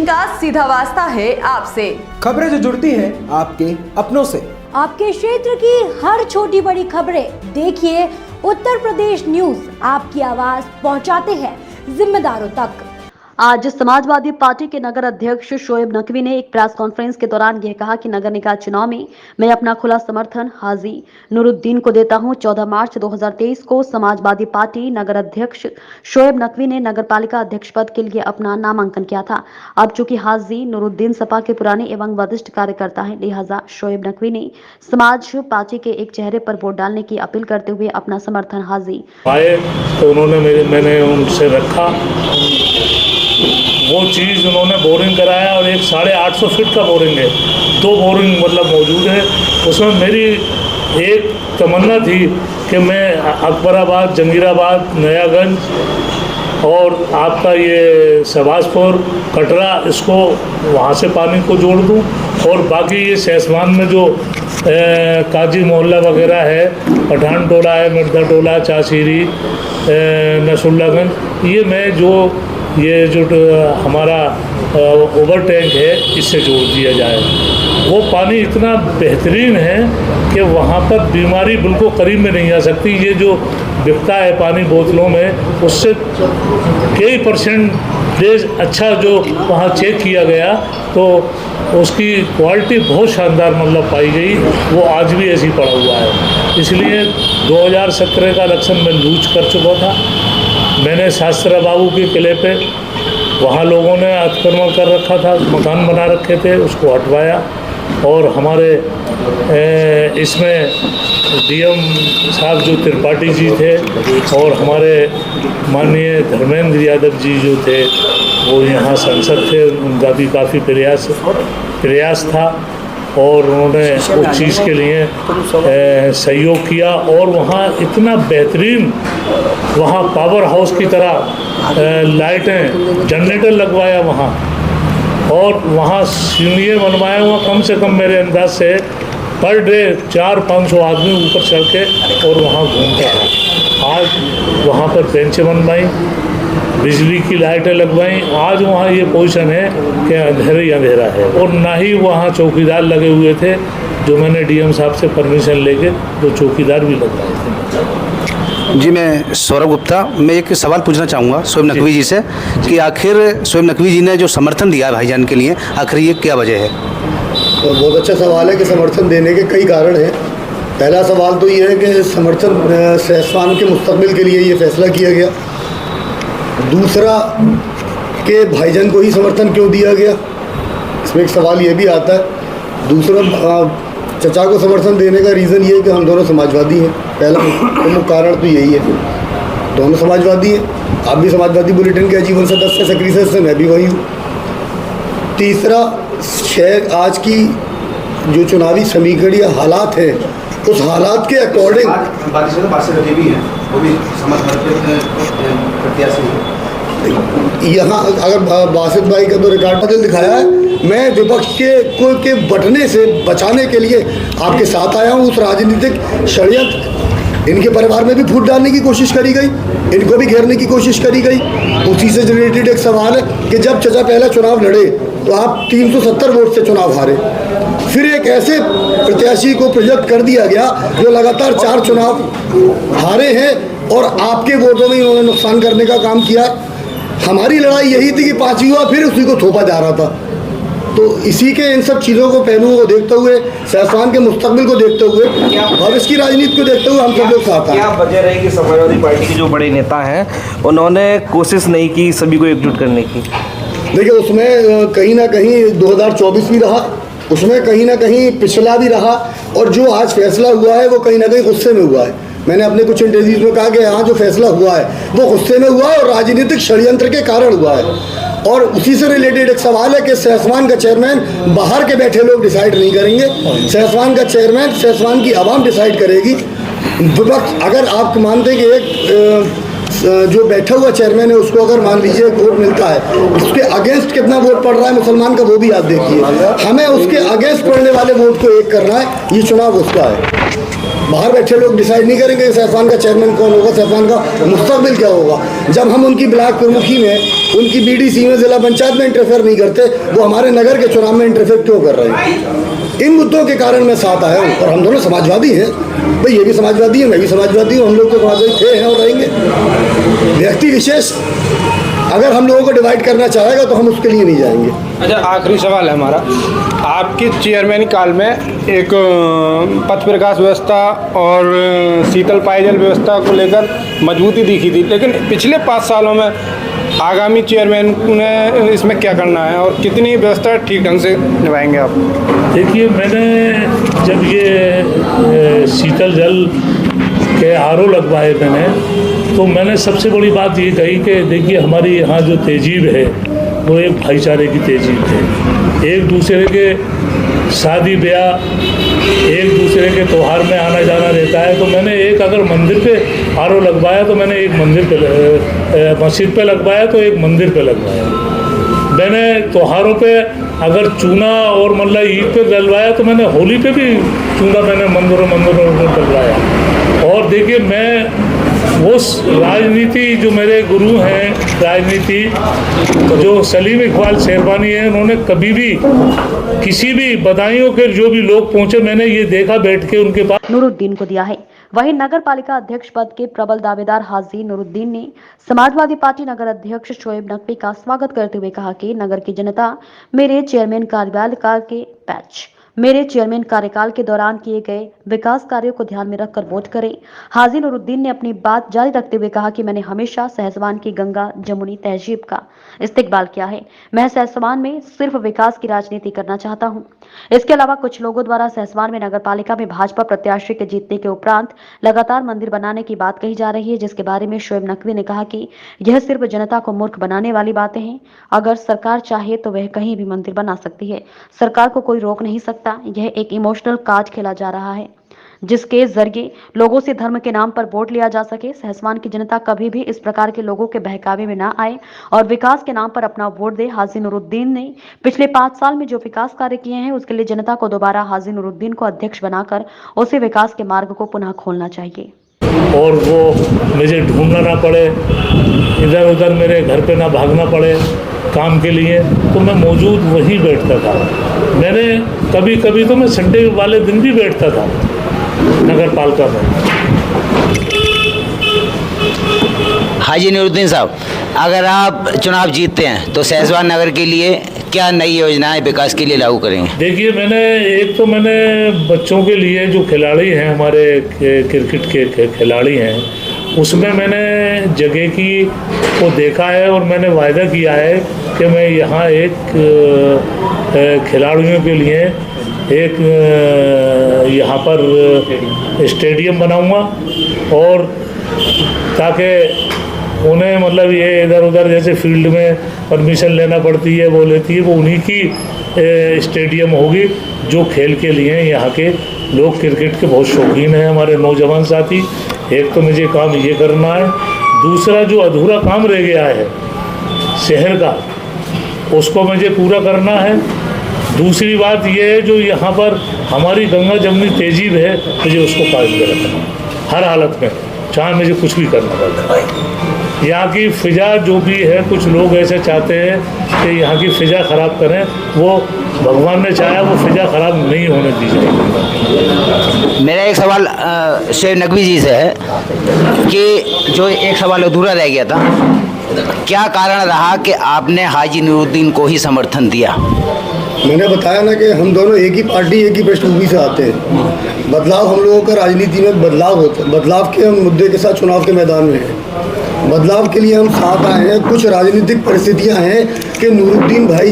जिनका सीधा वास्ता है आपसे। खबरें जो जुड़ती है आपके अपनों से। आपके क्षेत्र की हर छोटी बड़ी खबरें देखिए उत्तर प्रदेश न्यूज आपकी आवाज पहुंचाते हैं जिम्मेदारों तक। आज समाजवादी पार्टी के नगर अध्यक्ष शोएब नकवी ने एक प्रेस कॉन्फ्रेंस के दौरान यह कहा कि नगर निकाय चुनाव में मैं अपना खुला समर्थन हाजी नूरुद्दीन को देता हूं। 14 मार्च 2023 को समाजवादी पार्टी नगर अध्यक्ष शोएब नकवी ने नगर पालिका अध्यक्ष पद के लिए अपना नामांकन किया था। अब चूंकि हाजी नूरुद्दीन सपा के पुराने एवं वरिष्ठ कार्यकर्ता हैं, लिहाजा शोएब नकवी ने समाज पार्टी के एक चेहरे पर वोट डालने की अपील करते हुए अपना समर्थन हाजी आए तो मैंने उनसे रखा। वो चीज़ उन्होंने बोरिंग कराया और एक 850 फीट का बोरिंग है, 2 बोरिंग मतलब मौजूद है। उसमें मेरी एक तमन्ना थी कि मैं अकबराबाद, जंगीराबाद, नयागंज और आपका ये शहबाजपुर, कटरा, इसको वहाँ से पानी को जोड़ दूँ और बाकी ये सहसमान में जो काजी मोहल्ला वगैरह है, पठान टोला है, मिर्जा टोला, चाशीरी, नसुल्लागंज, ये मैं जो हमारा ओवर टैंक है इससे जोड़ दिया जाए। वो पानी इतना बेहतरीन है कि वहाँ पर बीमारी बिल्कुल करीब में नहीं आ सकती। ये जो बिकता है पानी बोतलों में, उससे कई परसेंटेज अच्छा जो वहाँ चेक किया गया तो उसकी क्वालिटी बहुत शानदार मतलब पाई गई। वो आज भी ऐसी पड़ा हुआ है। इसलिए 2017 का इलेक्शन में लूज कर चुका था। मैंने शास्त्रा बाबू के किले पे वहाँ लोगों ने अतिक्रमण कर रखा था, मकान बना रखे थे, उसको हटवाया और हमारे इसमें डीएम साहब जो त्रिपाठी जी थे और हमारे माननीय धर्मेंद्र यादव जी जो थे वो यहाँ सांसद थे, उनका भी काफ़ी प्रयास था और उन्होंने उस चीज़ के लिए सहयोग किया और वहाँ इतना बेहतरीन वहाँ पावर हाउस की तरह लाइटें, जनरेटर लगवाया वहाँ और वहाँ सीढ़ियाँ बनवाया हुआ। कम से कम मेरे अंदाज से पर डे 400-500 आदमी ऊपर चढ़ के और वहाँ घूमता है। आज वहाँ पर बेंचें बनवाई, बिजली की लाइटें लगवाई। आज वहाँ ये पोजीशन है कि अंधेरा ही अंधेरा है और ना ही वहाँ चौकीदार लगे हुए थे, जो मैंने डीएम साहब से परमिशन लेके तो चौकीदार भी लगवाए थे। जी, मैं सौरभ गुप्ता। मैं एक सवाल पूछना चाहूँगा शोएब नकवी जी से कि आखिर शोएब नकवी जी ने जो समर्थन दिया भाईजान के लिए, आखिर ये क्या वजह है? तो बहुत अच्छा सवाल है कि समर्थन देने के कई कारण हैं। पहला सवाल तो ये है कि समर्थन सहसवान के मुस्तकबिल के लिए ये फैसला किया गया। दूसरा कि भाईजान को ही समर्थन क्यों दिया गया, इसमें एक सवाल ये भी आता है। दूसरा, चचा को समर्थन देने का रीज़न ये है कि हम दोनों समाजवादी हैं। पहला प्रमुख कारण तो यही है, दोनों समाजवादी हैं। आप भी समाजवादी बुलेटिन के आजीवन सदस्य से सक्रिय सदस्य, मैं भी वही हूँ। तीसरा, शहर आज की जो चुनावी समीकरण या हालात हैं, उस हालात के अकॉर्डिंग यहाँ अगर बासित भाई का तो रिकॉर्ड बदल दिखाया है, मैं विपक्ष के बटने से बचाने के लिए आपके साथ आया हूँ। उस राजनीतिक षड्यंत्र, इनके परिवार में भी फूट डालने की कोशिश करी गई, इनको भी घेरने की कोशिश करी गई। उसी से रिलेटेड एक सवाल है कि जब चचा पहला चुनाव लड़े तो आप 370 वोट से चुनाव हारे। फिर एक ऐसे प्रत्याशी को प्रोजेक्ट कर दिया गया जो लगातार 4 चुनाव हारे हैं और आपके वोटों में इन्होंने नुकसान करने का काम किया। हमारी लड़ाई यही थी कि 5वीं बार फिर उसी को थोपा जा रहा था। तो इसी के इन सब चीज़ों को, पहलुओं को देखते हुए, सहसवान के मुस्तकबिल को देखते हुए, भविष्य की राजनीति को देखते हुए हम सब लोग साथ हैं। क्या वजह रही कि समाजवादी पार्टी के जो बड़े नेता हैं उन्होंने कोशिश नहीं की सभी को एकजुट करने की? देखिए, उसमें कहीं ना कहीं 2024 भी रहा, उसमें कहीं ना कहीं पिछला भी रहा और जो आज फैसला हुआ है वो कहीं ना कहीं गुस्से में हुआ है। मैंने अपने कुछ इंटरव्यूज में कहा कि यहाँ जो फैसला हुआ है वो गुस्से में हुआ है और राजनीतिक षड्यंत्र के कारण हुआ है। और उसी से रिलेटेड एक सवाल है कि सहसवान का चेयरमैन बाहर के बैठे लोग डिसाइड नहीं करेंगे, सहसवान का चेयरमैन सहसवान की आवाम डिसाइड करेगी। विपक्ष, अगर आप मानते हैं कि एक जो बैठा हुआ चेयरमैन है उसको अगर मान लीजिए वोट मिलता है, उसके अगेंस्ट कितना वोट पड़ रहा है मुसलमान का वो भी आप देखिए। हमें उसके अगेंस्ट पड़ने वाले वोट को एक करना है, ये चुनाव उसका है। बाहर बैठे लोग डिसाइड नहीं करेंगे सैफान का चेयरमैन कौन होगा, सैफान का मुस्तकबिल क्या होगा। जब हम उनकी ब्लॉक प्रमुखी में, उनकी बीडीसी में, जिला पंचायत में इंटरफेयर नहीं करते, वो हमारे नगर के चुनाव में इंटरफेयर क्यों कर रहे हैं। इन मुद्दों के कारण मैं साथ आया हूँ। और हम दोनों समाजवादी हैं भाई, ये भी समाजवादी है, मैं भी समाजवादी हूँ, हम लोग तो समाजवादी थे हैं और रहेंगे। व्यक्ति विशेष अगर हम लोगों को डिवाइड करना चाहेगा तो हम उसके लिए नहीं जाएंगे। अच्छा, आखिरी सवाल है हमारा। आपके चेयरमैन काल में एक पथ प्रकाश व्यवस्था और शीतल पेयजल व्यवस्था को लेकर मजबूती दिखी थी, लेकिन पिछले 5 सालों में आगामी चेयरमैन ने इसमें क्या करना है और कितनी व्यवस्था ठीक ढंग से निभाएंगे आप? देखिए, मैंने जब ये शीतल जल के आरओ लगवाए तो मैंने सबसे बड़ी बात ये कही कि देखिए हमारी यहाँ जो तहजीब है वो एक भाईचारे की तहजीब है। एक दूसरे के शादी ब्याह, एक दूसरे के त्यौहार में आना जाना रहता है। तो मैंने एक अगर मंदिर पे आरओ लगवाया तो मैंने एक मंदिर पे, मस्जिद पे लगवाया तो एक मंदिर पे लगवाया। मैंने त्योहारों पे अगर चूना और मतलब ईद पे डलवाया तो मैंने होली पे भी चूना मैंने मंदिरों में डलवाया। और देखिए, मैं उस राजनीति जो मेरे गुरु हैं, राजनीति जो सलीम इकबाल शेरवानी हैं, उन्होंने कभी भी किसी भी बदायूं के जो भी लोग पहुंचे, मैंने ये देखा बैठ के उनके पास नूरुद्दीन को दिया है। वहीं नगर पालिका अध्यक्ष पद के प्रबल दावेदार हाजी नूरुद्दीन ने समाजवादी पार्टी नगर अध्यक्ष शोएब नकवी का स्वागत करते हुए कहा कि नगर की जनता मेरे चेयरमैन कार्यकाल के दौरान किए गए विकास कार्यों को ध्यान में रखकर वोट करें। हाजी नूरुद्दीन ने अपनी बात जारी रखते हुए कहा कि मैंने हमेशा सहसवान की गंगा जमुनी तहजीब का इस्तेकबाल किया है। मैं सहसवान में सिर्फ विकास की राजनीति करना चाहता हूं। इसके अलावा कुछ लोगों द्वारा सहसवान में नगर पालिका में भाजपा प्रत्याशी के जीतने के उपरांत लगातार मंदिर बनाने की बात कही जा रही है, जिसके बारे में शोएब नकवी ने कहा कि यह सिर्फ जनता को मूर्ख बनाने वाली बातें हैं। अगर सरकार चाहे तो वह कहीं भी मंदिर बना सकती है, सरकार को कोई रोक नहीं सकता। यह एक इमोशनल कार्ड खेला जा रहा है जिसके जरिए लोगों से धर्म के नाम पर वोट लिया जा सके। सहसवान की जनता कभी भी इस प्रकार के लोगों के बहकावे में ना आए और विकास के नाम पर अपना वोट दे। हाजी नूरुद्दीन ने पिछले 5 साल में जो विकास कार्य किए हैं उसके लिए जनता को दोबारा हाजी नूरुद्दीन को अध्यक्ष बनाकर उसे विकास के मार्ग को पुनः खोलना चाहिए और वो मुझे ढूंढना ना पड़े, इधर उधर मेरे घर पे ना भागना पड़े काम के लिए, तो मैं मौजूद वहीं बैठता था। मैंने कभी कभी तो मैं संडे वाले दिन भी बैठता था नगर पालिका में। हाजी नूरुद्दीन साहब, अगर आप चुनाव जीतते हैं तो सहसवान नगर के लिए क्या नई योजनाएं विकास के लिए लागू करेंगे? देखिए, मैंने बच्चों के लिए जो खिलाड़ी हैं, हमारे क्रिकेट के खिलाड़ी हैं, उसमें मैंने जगह की को देखा है और मैंने वायदा किया है कि मैं यहाँ एक खिलाड़ियों के लिए एक यहाँ पर स्टेडियम बनाऊंगा और ताकि उन्हें मतलब ये इधर उधर जैसे फील्ड में परमिशन लेना पड़ती है वो लेती है, वो उन्हीं की स्टेडियम होगी जो खेल के लिए यहाँ के लोग क्रिकेट के बहुत शौकीन हैं हमारे नौजवान साथी। एक तो मुझे काम ये करना है, दूसरा जो अधूरा काम रह गया है शहर का उसको मुझे पूरा करना है। दूसरी बात ये है जो यहाँ पर हमारी गंगा जमुनी तहजीब है, मुझे उसको कायम रखना हर हालत में, चाहे मुझे कुछ भी करना पड़े। यहाँ की फ़िज़ा जो भी है, कुछ लोग ऐसे चाहते हैं कि यहाँ की फ़िज़ा ख़राब करें, वो भगवान ने चाहा वो फ़िज़ा ख़राब नहीं होने दी जाएगी। मेरा एक सवाल शोएब नकवी जी से है कि जो एक सवाल अधूरा रह गया था, क्या कारण रहा कि आपने हाजी नूरुद्दीन को ही समर्थन दिया? मैंने बताया ना कि हम दोनों एक ही पार्टी, एक ही पृष्ठभूमि से आते हैं। बदलाव हम लोगों का राजनीति में बदलाव होता है, बदलाव के हम मुद्दे के साथ चुनाव के मैदान में हैं। बदलाव के लिए हम साथ आए हैं। कुछ राजनीतिक परिस्थितियां हैं कि नूरुद्दीन भाई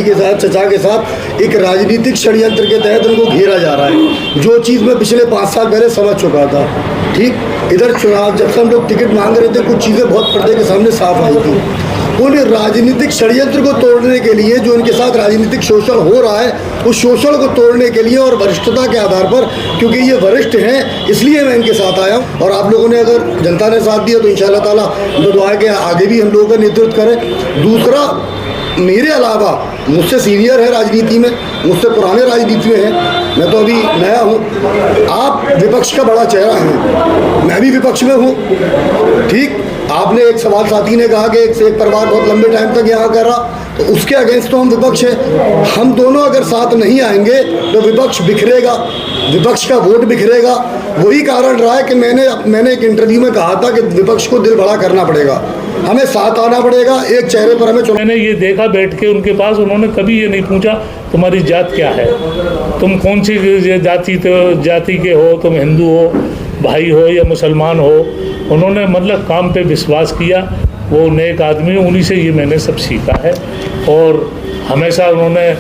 के साथ, चचा के साथ एक राजनीतिक षड्यंत्र के तहत उनको घेरा जा रहा है, जो चीज़ मैं पिछले 5 साल पहले समझ चुका था। ठीक, इधर चुनाव जब से हम लोग टिकट मांग रहे थे, कुछ चीज़ें बहुत पर्दे के सामने साफ आई थी। उन राजनीतिक षड्यंत्र को तोड़ने के लिए, जो उनके साथ राजनीतिक शोषण हो रहा है, उस शोषण को तोड़ने के लिए और वरिष्ठता के आधार पर, क्योंकि ये वरिष्ठ हैं इसलिए मैं इनके साथ आया हूँ। और आप लोगों ने, अगर जनता ने साथ दिया तो इंशाअल्लाह ताला दुआ है कि आगे भी हम लोगों का नेतृत्व करें। दूसरा, मेरे अलावा मुझसे सीनियर है राजनीति में, मुझसे पुराने राजनीति में है, मैं तो अभी नया हूँ। आप विपक्ष का बड़ा चेहरा हैं, मैं भी विपक्ष में हूँ। ठीक, आपने एक सवाल साथी ने कहा कि एक से एक परिवार बहुत लंबे टाइम तक यहाँ कर रहा, तो उसके अगेंस्ट तो हम विपक्ष है। हम दोनों अगर साथ नहीं आएंगे तो विपक्ष बिखरेगा, विपक्ष का वोट बिखरेगा। वही कारण रहा है कि मैंने एक इंटरव्यू में कहा था कि विपक्ष को दिल बड़ा करना पड़ेगा, हमें साथ आना पड़ेगा, एक चेहरे पर हमें। मैंने ये देखा बैठ के उनके पास, उन्होंने कभी ये नहीं पूछा तुम्हारी जात क्या है, तुम कौन सी जाति के हो, तुम हिंदू हो, भाई हो या मुसलमान हो। उन्होंने मतलब काम पे विश्वास किया। वो नेक आदमी, उन्हीं से ये मैंने सब सीखा है। और हमेशा उन्होंने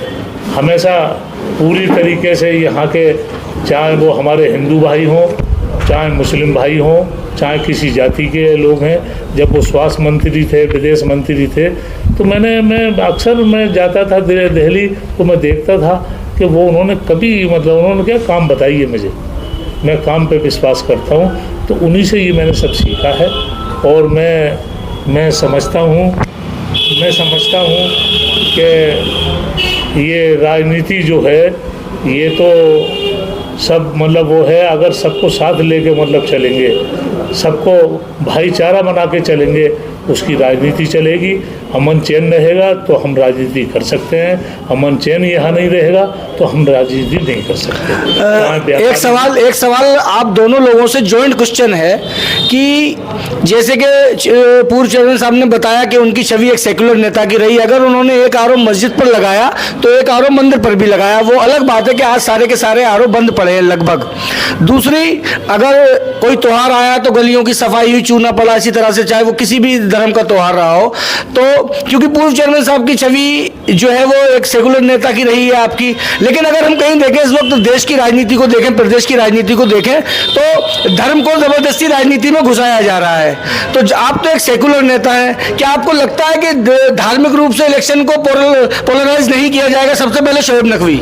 पूरी तरीके से यहाँ के, चाहे वो हमारे हिंदू भाई हों, चाहे मुस्लिम भाई हों, चाहे किसी जाति के लोग हैं, जब वो स्वास्थ्य मंत्री थे, विदेश मंत्री थे, तो मैं अक्सर मैं जाता था दिल्ली, तो मैं देखता था कि वो उन्होंने कभी मतलब उन्होंने क्या काम बताई है मुझे, मैं काम पे विश्वास करता हूँ। तो उन्हीं से ये मैंने सब सीखा है। और मैं समझता हूँ कि ये राजनीति जो है ये तो सब मतलब वो है, अगर सबको साथ लेके मतलब चलेंगे, सबको भाईचारा बना के चलेंगे, उसकी राजनीति चलेगी। अमन चैन रहेगा तो हम राजनीति कर सकते हैं, अमन चैन यहाँ नहीं रहेगा तो हम राजनीति नहीं कर सकते। एक सवाल आप दोनों लोगों से जॉइंट क्वेश्चन है कि जैसे कि पूर्व चेयरमैन साहब ने बताया कि उनकी छवि एक सेकुलर नेता की रही। अगर उन्होंने एक आरोप मस्जिद पर लगाया तो एक आरोप मंदिर पर भी लगाया। वो अलग बात है कि आज सारे के सारे आरोप बंद पड़े हैं लगभग। दूसरी, अगर कोई त्यौहार आया तो गलियों की सफाई हुई, चूना पड़ा, इसी तरह से चाहे वो किसी भी धर्म का त्यौहार रहा हो। तो क्योंकि पूर्व चेयरमैन साहब की छवि जो है वो एक सेकुलर नेता की रही है आपकी, लेकिन अगर हम कहीं देखें इस वक्त देश की राजनीति को देखें, प्रदेश की राजनीति को देखें, तो धर्म को जबरदस्ती राजनीति में घुसाया जा रहा है। तो आप तो एक सेकुलर नेता हैं, क्या आपको लगता है कि धार्मिक रूप से इलेक्शन को पोलराइज नहीं किया जाएगा? सबसे पहले शोएब नकवी,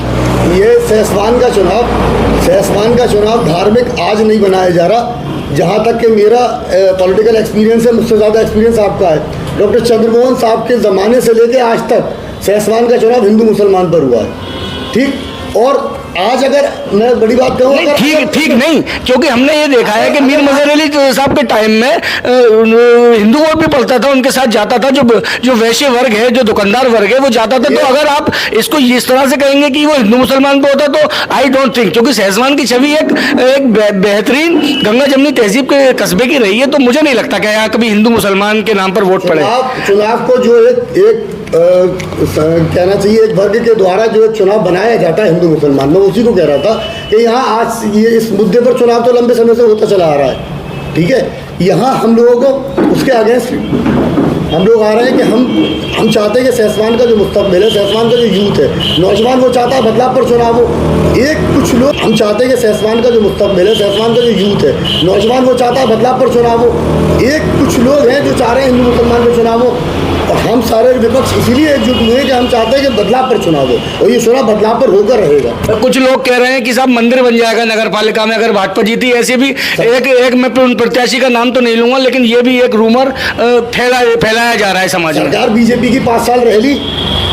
ये सहसवान का चुनाव धार्मिक आज नहीं बनाया जा रहा। जहाँ तक कि मेरा पॉलिटिकल एक्सपीरियंस है, मुझसे ज़्यादा एक्सपीरियंस आपका है। डॉक्टर चंद्रमोहन साहब के ज़माने से लेकर आज तक सहसवान का चुनाव हिंदू मुसलमान पर हुआ है। ठीक, और आज अगर मैं बड़ी बात कहूँ, ठीक नहीं, क्योंकि हमने ये देखा है कि मीर मजहर अली साहब के टाइम में हिंदू वोट भी पड़ता था, उनके साथ जाता था, जो वैश्य वर्ग है, जो दुकानदार वर्ग है, वो जाता था। तो अगर आप इसको इस तरह से कहेंगे कि वो हिंदू मुसलमान पे होता, तो आई डोंट थिंक, क्योंकि सहसवान की छवि एक बेहतरीन गंगा जमनी तहजीब के कस्बे की रही है। तो मुझे नहीं लगता कि यहाँ कभी हिंदू मुसलमान के नाम पर वोट पड़े। चुनाव को जो एक कहना चाहिए, एक वर्ग के द्वारा जो चुनाव बनाया जाता है हिंदू मुसलमान में, उसी को कह रहा था कि यहाँ आज ये इस मुद्दे पर चुनाव तो लंबे समय से होता चला आ रहा है। ठीक है, यहाँ हम लोगों को उसके अगेंस्ट हम लोग आ रहे हैं कि हम चाहते हैं कि सहसवान का जो मुस्तकबिल है, सहसवान का जो यूथ है, नौजवान, वो चाहता है बदलाव पर चुनाव हो। कुछ लोग हम चाहते हैं कि सहसवान का जो मुस्तकबिल है, सहसवान का जो यूथ है, नौजवान, वो चाहता है बदलाव पर चुनाव हो। कुछ लोग हैं जो चाह रहे हैं हिंदू मुसलमान पर चुनाव हो। और हम सारे विपक्ष इसीलिए एकजुट हुए कि हम चाहते हैं कि बदलाव पर चुनाव हो, और ये चुनाव बदलाव पर होकर रहेगा। कुछ लोग कह रहे हैं कि साहब मंदिर बन जाएगा नगर पालिका में अगर भाजपा जीती। ऐसे भी एक मैं प्रत्याशी का नाम तो नहीं लूंगा, लेकिन ये भी एक रूमर फैलाया जा रहा है समाज में। सरकार बीजेपी की 5 साल रह ली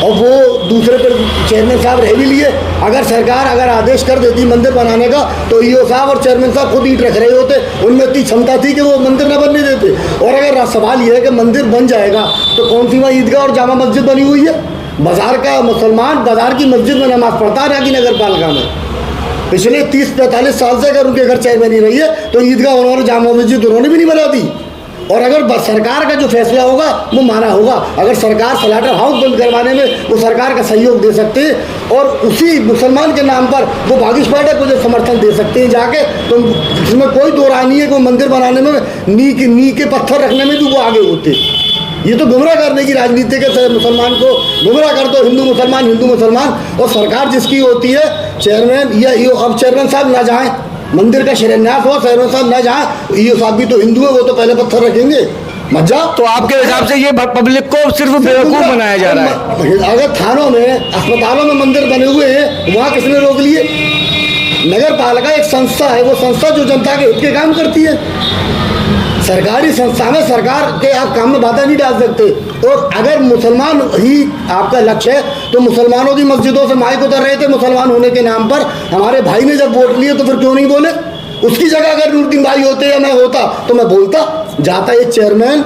और वो दूसरे पर चेयरमैन साहब रह भी लिए। अगर सरकार आदेश कर देती मंदिर बनाने का, तो ईओ साहब और चेयरमैन साहब खुद ईंट रख रहे होते, उनमें इतनी क्षमता थी कि वो मंदिर न बनने देते। और अगर सवाल ये है कि मंदिर बन जाएगा तो कौन सी वहाँ ईदगाह और जामा मस्जिद बनी हुई है? बाजार का मुसलमान बाजार की मस्जिद में नमाज पढ़ता है कि नगर पालिका में। पिछले 30-45 साल से अगर उनके घर चेयरमैन ही रही है, तो ईदगाह उन्होंने, जामा मस्जिद उन्होंने भी नहीं बना दी। और अगर सरकार का जो फैसला होगा वो माना होगा। अगर सरकार स्लाटर हाउस बंद करवाने में वो सरकार का सहयोग दे सकते हैं, और उसी मुसलमान के नाम पर वो भागिश पार्टी को जो समर्थन दे सकते हैं जाके, तो इसमें कोई दो राय नहीं है कि वो मंदिर बनाने में, नी के पत्थर रखने में भी वो आगे होते। ये तो गुमराह करने की राजनीति के, मुसलमान को गुमराह कर दो, हिंदू मुसलमान। और सरकार जिसकी होती है, चेयरमैन या अब चेयरमैन साहब ना जाएं, मंदिर का शिलान्यास हो, चेयरमैन साहब ना जाएं, ईओ साहब भी तो हिंदू है, वो तो पहले पत्थर रखेंगे, मत जाओ। तो आपके हिसाब से ये पब्लिक को सिर्फ बेवकूफ बनाया जा रहा है। अगर थानों में, अस्पतालों में मंदिर बने हुए हैं, वहाँ किसने रोक लिए? नगर पालिका एक संस्था है, वो संस्था जो जनता के हित के काम करती है। सरकारी संस्था में सरकार के आप काम में बाधा नहीं डाल सकते। और अगर मुसलमान ही आपका लक्ष्य है तो मुसलमानों की मस्जिदों से माइक उतर रहे थे मुसलमान होने के नाम पर, हमारे भाई ने जब वोट लिए तो फिर क्यों नहीं बोले? उसकी जगह अगर नूरुद्दीन भाई होते या मैं होता तो मैं बोलता। जाता एक चेयरमैन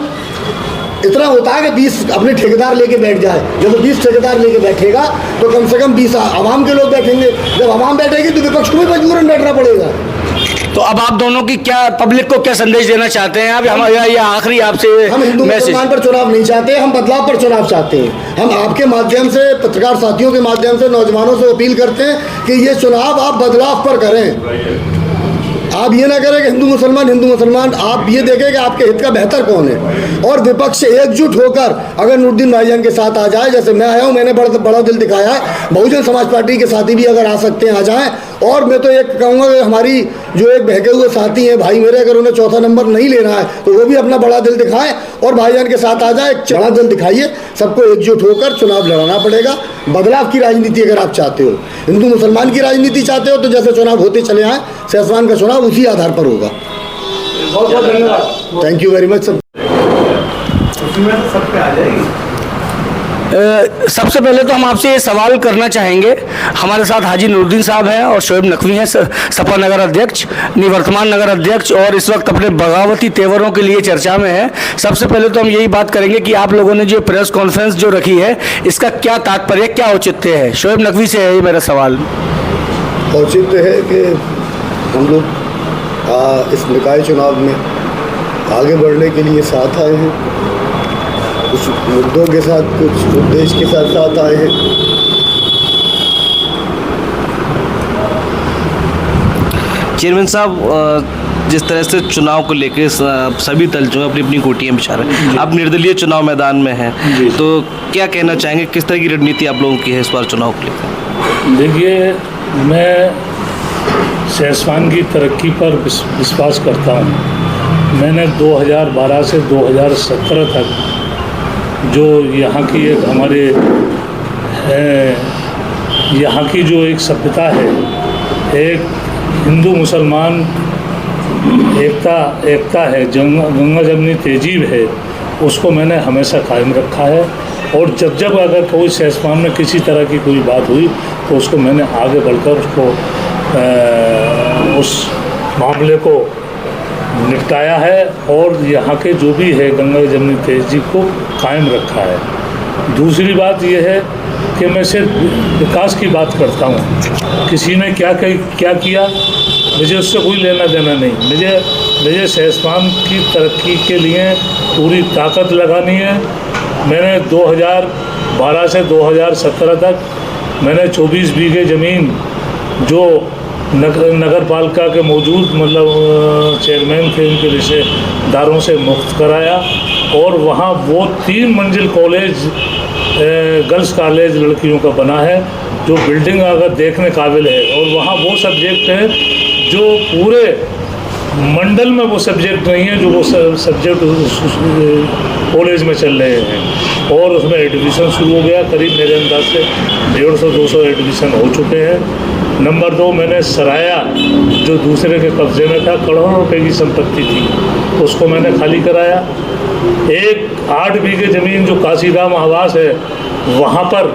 इतना होता है कि 20 अपने ठेकेदार लेके बैठ जाए। जब 20 ठेकेदार लेके बैठेगा तो कम से कम 20 आवाम के लोग बैठेंगे। जब आवाम बैठेगी तो विपक्ष को भी मजबूरन बैठना पड़ेगा। तो अब आप दोनों की क्या, पब्लिक को क्या संदेश देना चाहते हैं? अब हमारा ये आखिरी आपसे हम हिंदू मुसलमान पर चुनाव नहीं चाहते, हम बदलाव पर चुनाव चाहते हैं। हम आपके माध्यम से, पत्रकार साथियों के माध्यम से नौजवानों से अपील करते हैं कि ये चुनाव आप बदलाव पर करें। आप ये ना करें कि हिंदू मुसलमान, आप ये देखें कि आपके हित का बेहतर कौन है। और विपक्ष से एकजुट होकर अगर नूरुद्दीन भाईजान के साथ आ जाए, जैसे मैं आया हूँ, मैंने बड़ा दिल दिखाया है, बहुजन समाज पार्टी के साथी भी अगर आ सकते हैं आ जाएं। और मैं तो एक कहूँगा कि हमारी जो एक बहके हुए साथी हैं भाई मेरे, अगर उन्हें चौथा नंबर नहीं लेना है तो वो भी अपना बड़ा दिल दिखाएं और भाईजान के साथ आ जाए। बड़ा दिल दिखाइए, सबको एकजुट होकर चुनाव लड़ाना पड़ेगा। बदलाव की राजनीति अगर आप चाहते हो, हिंदू मुसलमान की राजनीति चाहते हो, तो जैसे चुनाव होते चले आए, सेसवान का चुनाव उसी आधार पर होगा। बहुत बहुत धन्यवाद, थैंक यू वेरी मच। सबसे पहले तो हम आपसे ये सवाल करना चाहेंगे, हमारे साथ हाजी नूरुद्दीन साहब हैं और शोएब नकवी हैं, सपा नगर अध्यक्ष, निवर्तमान नगर अध्यक्ष, और इस वक्त अपने बगावती तेवरों के लिए चर्चा में है। सबसे पहले तो हम यही बात करेंगे कि आप लोगों ने जो प्रेस कॉन्फ्रेंस जो रखी है, इसका क्या तात्पर्य, क्या औचित्य है? शोएब नकवी से है ये मेरा सवाल। औचित्य है कि हम लोग इस निकाय चुनाव में आगे बढ़ने के लिए साथ आए हैं, कुछ मुद्दों के साथ, कुछ उद्देश्य के साथ आए हैं। चेयरमैन साहब, जिस तरह से चुनाव को लेकर सभी दल जो है अपनी अपनी कोटियाँ बिछा रहे हैं, आप निर्दलीय चुनाव मैदान में हैं, तो क्या कहना चाहेंगे, किस तरह की रणनीति आप लोगों की है इस बार चुनाव को लेकर? देखिए, मैं सेसवान की तरक्की पर विश्वास करता हूँ। मैंने 2012 से 2017 तक जो यहाँ की एक हमारे यहाँ की जो एक सभ्यता है, एक हिंदू मुसलमान एकता है, गंगा जमनी तहजीब है, उसको मैंने हमेशा कायम रखा है। और जब अगर कोई सेसवान में किसी तरह की कोई बात हुई तो उसको मैंने आगे बढ़कर उसको उस मामले को निपटाया है और यहाँ के जो भी है गंगा जमनी तहजीब को कायम रखा है। दूसरी बात यह है कि मैं सिर्फ विकास की बात करता हूँ। किसी ने क्या किया मुझे उससे कोई लेना देना नहीं। मुझे सेसवान की तरक्की के लिए पूरी ताकत लगानी है। मैंने 2012 से 2017 तक मैंने 24 बीघे ज़मीन जो नगर पालिका के मौजूद मतलब चेयरमैन थे उनके रिश्तेदारों से मुक्त कराया और वहाँ वो 3 मंजिल कॉलेज गर्ल्स कॉलेज लड़कियों का बना है जो बिल्डिंग अगर देखने काबिल है। और वहाँ वो सब्जेक्ट हैं जो पूरे मंडल में वो सब्जेक्ट नहीं है जो वो सब्जेक्ट कॉलेज में चल रहे हैं। और उसमें एडमिशन शुरू हो गया, करीब मेरे अंदाज से 150-200 एडमिशन हो चुके हैं। नंबर 2, मैंने सराया जो दूसरे के कब्जे में था, करोड़ों रुपए की संपत्ति थी, उसको मैंने खाली कराया। एक 8 बीघे ज़मीन जो काशीराम आवास है वहाँ पर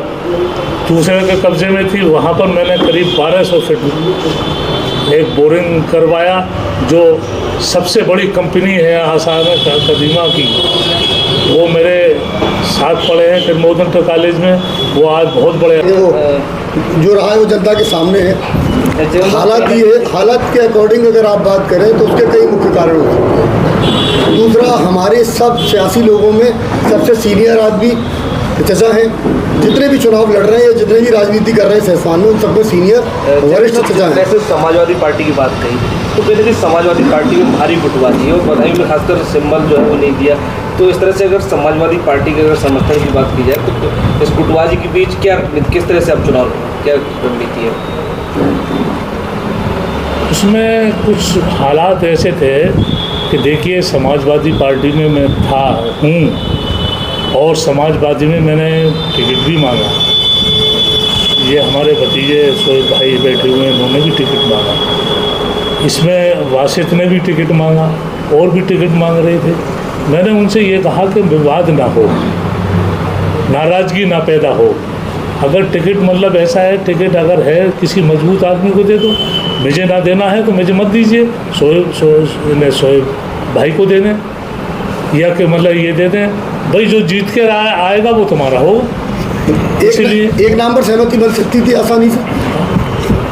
दूसरे के कब्जे में थी, वहाँ पर मैंने करीब 1200 फीट एक बोरिंग करवाया जो सबसे बड़ी कंपनी है आसाम कदीमा की, वो मेरे साथ पढ़े हैं किरमोदन कॉलेज में। वो आज बहुत बड़े जो रहा है वो जनता के सामने है। हालात ये है, हालात के अकॉर्डिंग अगर आप बात करें तो उसके कई मुख्य कारण हो सकते हैं। दूसरा, हमारे सब 86 लोगों में सबसे सीनियर आदमी चचा हैं, जितने भी चुनाव लड़ रहे हैं, जितने भी राजनीति कर रहे हैं सेसवान में, उन सबमें सीनियर वरिष्ठ चचा हैं। जैसे समाजवादी पार्टी की बात कही तो कहीं ना कहीं समाजवादी पार्टी में भारी गुटबाजी है और बधाई में खासकर सिंबल जो है वो नहीं दिया। तो इस तरह से अगर समाजवादी पार्टी के अगर समर्थन की बात की जाए तो इस गुटबाजी के बीच किस तरह से आप चुनाव क्या रणनीति है? उसमें कुछ हालात ऐसे थे कि देखिए, समाजवादी पार्टी में मैं हूँ और समाजवादी में मैंने टिकट भी मांगा। ये हमारे भतीजे शोएब भाई बैठे हुए हैं, उन्होंने भी टिकट मांगा। इसमें वासित ने भी टिकट मांगा और भी टिकट मांग रहे थे। मैंने उनसे ये कहा कि विवाद ना हो, नाराज़गी ना पैदा हो। अगर टिकट मतलब ऐसा है, टिकट अगर है किसी मजबूत आदमी को दे दो, मुझे ना देना है तो मुझे मत दीजिए, शोएब भाई को दे दें, या कि मतलब ये दे दें, भाई जो जीत के आएगा वो तुम्हारा हो। इसलिए एक नाम पर सहमति बन सकती थी आसानी से,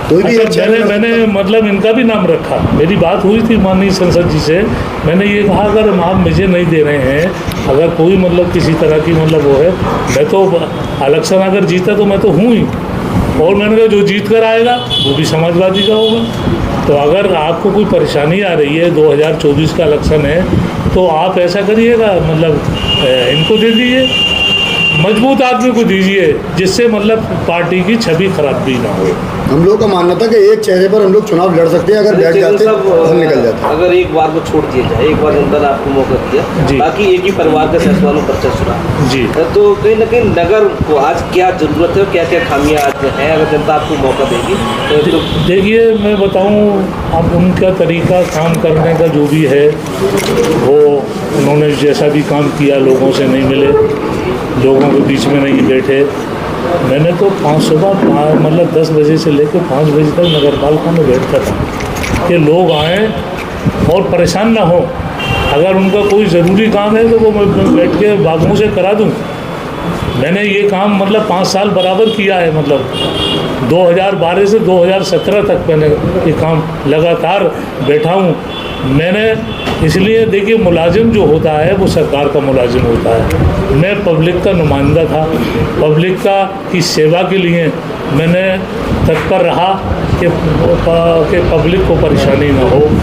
कोई भी मैंने मतलब इनका भी नाम रखा। मेरी बात हुई थी माननीय संसद जी से, मैंने ये कहा अगर आप मुझे नहीं दे रहे हैं, अगर कोई मतलब किसी तरह की मतलब वो है, मैं तो इलेक्शन अगर जीता तो मैं तो हूँ ही, और मैंने कहा जो जीत कर आएगा वो भी समाजवादी का होगा। तो अगर आपको कोई परेशानी आ रही है, 2024 का इलेक्शन है, तो आप ऐसा करिएगा, मतलब इनको दे दीजिए, मजबूत आदमी को दीजिए, जिससे मतलब पार्टी की छवि खराब भी ना हो। हम लोग का मानना था कि एक चेहरे पर हम लोग चुनाव लड़ सकते हैं, अगर बैठ जाते और निकल जाते। अगर एक बार को छोड़ दिया जाए, एक बार जनता ने आपको मौका दिया, बाकी एक ही परिवार का सैसवालों पर्चा चुना जी, तो कहीं ना कहीं नगर को आज क्या जरूरत है, क्या क्या खामियां आज हैं, अगर जनता आपको मौका देगी तो देखिए मैं बताऊं, अब उनका तरीका काम करने का जो भी है, वो उन्होंने जैसा भी काम किया, लोगों से नहीं मिले, लोगों के बीच में नहीं बैठे। मैंने तो सुबह मतलब 10 बजे से लेकर 5 बजे तक नगर पालिका में बैठता था कि लोग आएँ और परेशान ना हो। अगर उनका कोई ज़रूरी काम है तो वो मैं बैठ के बाबुओं से करा दूँ। मैंने ये काम मतलब 5 साल बराबर किया है, मतलब 2012 से 2017 तक मैंने ये काम लगातार बैठा हूँ। मैंने इसलिए देखिए, मुलाजिम जो होता है वो सरकार का मुलाजिम होता है। मैं पब्लिक का नुमाइंदा था, पब्लिक की सेवा के लिए मैंने तत्पर रहा कि पब्लिक को परेशानी ना हो।